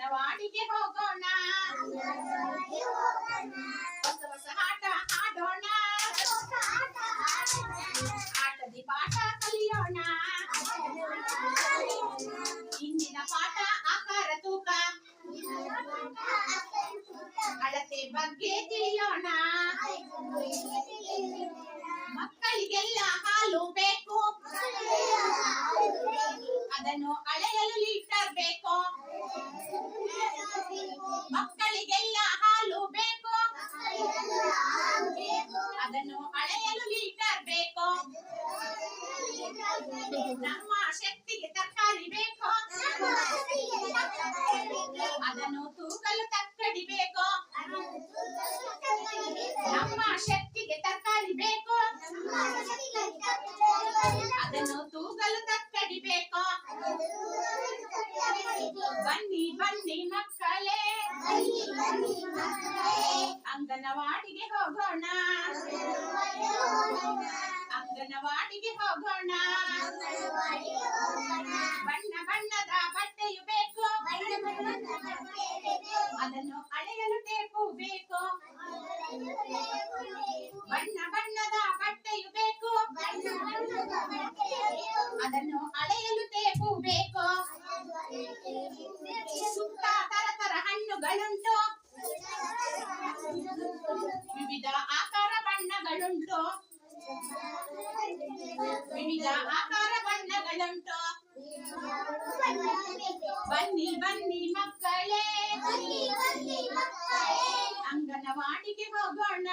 ಅಂಗನವಾಡಿಗೆ ಹೋಗೋಣ, ಹೊಸ ಹೊಸ ಆಟ ಆಡೋಣ, ಆಟದಿ ಪಾಠ ಕಲಿಯೋಣ. ಇಂದಿನ ಪಾಠ ಆಕಾರ ತೂಕ, ಅಳತೆ ಬಗ್ಗೆ ತಿಳಿಯೋಣ. ಮಕ್ಕಳಿಗೆಲ್ಲ ಹಾಲು ಬೇಕು, ಅದನ್ನು ಅಳೆಯಲು ಲೀಟರ್ ಬೇಕು. ಮಕ್ಕಳಿಗೆಲ್ಲ ಹಾಲು ಬೇಕು, ಅದನ್ನು ಅಳೆಯಲು ಲೀಟರ್ ಬೇಕು. ನಮ್ಮ ಶಕ್ತಿಗೆ ತರಕಾರಿ ಬೇಕು, ಅದನ್ನು ತೂಗಲು ತಕ್ಕಡಿ ಬೇಕು. ನಮ್ಮ ಶಕ್ತಿಗೆ ತರಕಾರಿ ಬೇಕು, ಅದನ್ನು ತೂಗಲು ತಕ್ಕಡಿ ಬೇಕು. ಬನ್ನಿ ಬನ್ನಿ ಮಕ್ಕಳೇ, ಅಂಗನವಾಡಿಗೆ ಹೋಗೋಣ, ಅಂಗನವಾಡಿಗೆ ಹೋಗೋಣ. ಬಣ್ಣ ಬಣ್ಣದ ಬಟ್ಟೆಯು ಬೇಕು, ಅದನ್ನು ಅಳೆಯಲು ಟೇಪು ಬೇಕು. ಬಣ್ಣ ಬಣ್ಣದ ಬಟ್ಟೆಯು ಬೇಕು, ಅದನ್ನು ಅಳೆಯಲು ಟೇಪು ಬೇಕು. ಸುತ್ತ ತರ ಹಣ್ಣುಗಳುಂಟು, ವಿವಿಧ ಆಕಾರ ಬಣ್ಣಗಳುಂಟು, ವಿವಿಧ ಆಕಾರ ಬಣ್ಣಗಳುಂಟು. ಬನ್ನಿ ಬನ್ನಿ ಮಕ್ಕಳೇ, ಅಂಗನವಾಡಿಗೆ ಹೋಗೋಣ.